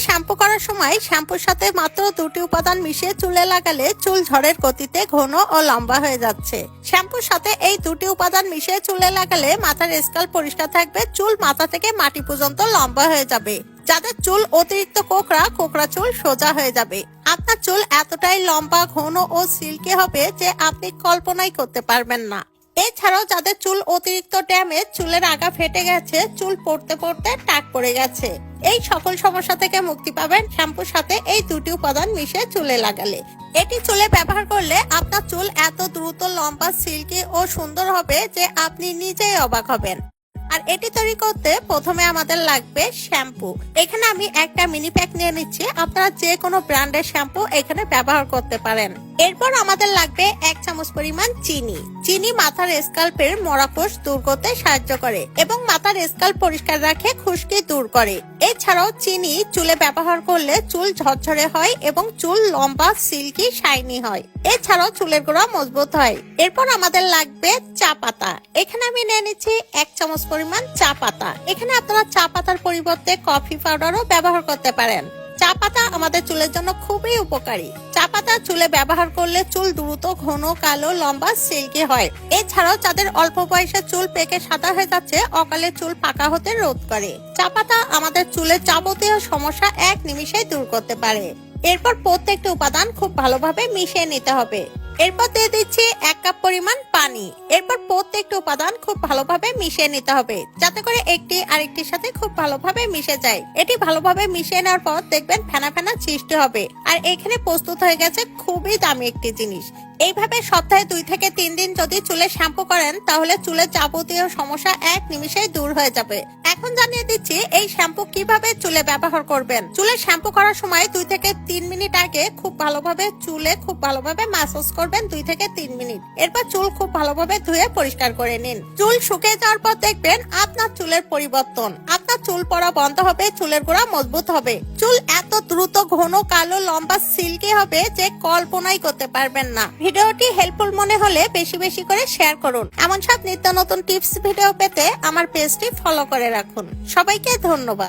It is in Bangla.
শ্যাম্পু করার সময় শ্যাম্পুর সাথে মাত্র দুটি উপাদান মিশিয়ে চুলে লাগালে চুল ঝড়ের গতিতে ঘন ও লম্বা হয়ে যাচ্ছে। শ্যাম্পুর সাথে এই দুটি উপাদান মিশিয়ে চুলে লাগালে মাথার স্ক্যাল্প পরিষ্কার থাকবে, চুল মাথা থেকে মাটি পর্যন্ত লম্বা হয়ে যাবে। যাদের চুল অতিরিক্ত কোকড়া চুল সোজা হয়ে যাবে। আপনার চুল এতটাই লম্বা, ঘন ও সিল্কি হবে যে আপনি কল্পনাই করতে পারবেন না। এছাড়াও যাদের চুল অতিরিক্ত ড্যামেজ, চুলের আগা ফেটে গেছে, চুল পড়তে পড়তে টাক পড়ে গেছে, এই সকল সমস্যা থেকে মুক্তি পাবেন শ্যাম্পুর সাথে এই দুটি উপাদান মিশিয়ে চুলে লাগালে। এটি চুলে ব্যবহার করলে আপনার চুল এত দ্রুত লম্বা, সিল্কি ও সুন্দর হবে যে আপনি নিজেই অবাক হবেন। আর এটি তৈরি করতে প্রথমে আমাদের লাগবে শ্যাম্পু। এখানে আমি একটা মিনি প্যাক নিয়ে নিচ্ছি, আপনারা যে কোনো ব্র্যান্ডের শ্যাম্পু এখানে ব্যবহার করতে পারেন। এরপর আমাদের লাগবে 1 চামচ পরিমাণ চিনি। চিনি মাথার স্ক্যাল্পের মরাকোষ দূর করতে সাহায্য করে এবং মাথার স্ক্যাল্প পরিষ্কার রাখে, খুশকি দূর করে। এছাড়াও চিনি চুলে ব্যবহার করলে চুল ঝরঝরে হয় এবং চুল লম্বা, সিল্কি, শাইনি হয়। এছাড়াও চুলের গোড়া মজবুত হয়। এরপর আমাদের লাগবে চা পাতা। এখানে আমি নিয়ে নিচ্ছি 1 চামচ পরিমাণ চা পাতা। এখানে আপনারা চা পাতার পরিবর্তে কফি পাউডারও ব্যবহার করতে পারেন। চা পাতা আমাদের চুলের জন্য খুবই উপকারী। চা পাতা চুলে ব্যবহার করলে চুল দ্রুত ঘন, কালো, লম্বা, সিল্কি হয়। এছাড়াও যাদের অল্প বয়সে চুল পেকে সাদা হয়ে যাচ্ছে, অকালে চুল পাকা হতে রোধ করে। চা পাতা আমাদের চুলের যাবতীয় সমস্যা 1 নিমিষেই দূর করতে পারে। এরপর প্রত্যেকটা উপাদান খুব ভালোভাবে মিশিয়ে নিতে হবে। এরপর দিয়ে দিচ্ছি 1 কাপ পরিমাণ পানি। এরপর প্রত্যেকটা উপাদান খুব ভালোভাবে মিশিয়ে নিতে হবে, যাতে করে একটি আরেকটির সাথে খুব ভালোভাবে মিশে যায়। এটি ভালোভাবে মিশিয়ে নেওয়ার পর দেখবেন ফেনা ফেনা সৃষ্টি হবে। আর এখানে প্রস্তুত হয়ে গেছে খুবই দামি একটি জিনিস। এইভাবে সপ্তাহে 2 থেকে 3 দিন যদি চুলে শ্যাম্পু করেন, তাহলে চুলের যাবতীয় সমস্যা 1 নিমিষেই দূর হয়ে যাবে। এখন জানিয়ে দিচ্ছি এই শ্যাম্পু কিভাবে চুলে ব্যবহার করবেন। চুলে শ্যাম্পু করার সময় 2 থেকে 3 মিনিট আগে খুব ভালোভাবে চুলে ম্যাসাজ করবেন 2 থেকে 3 মিনিট। এরপর চুল খুব ভালোভাবে ধুয়ে পরিষ্কার করে নিন। চুল শুকিয়ে যাওয়ার পর দেখবেন আপনার চুলের পরিবর্তন। আপনার চুল পড়া বন্ধ হবে, চুলের গোড়া মজবুত হবে, চুল এত দ্রুত ঘন, কালো, লম্বা, সিল্কি হবে যে কল্পনাই করতে পারবেন না। ভিডিওটি হেল্পফুল মনে হলে বেশি বেশি করে শেয়ার করুন। এমন সব নিত্য নতুন টিপস ভিডিও পেতে আমার পেজটি ফলো করে রাখুন। সবাইকে ধন্যবাদ।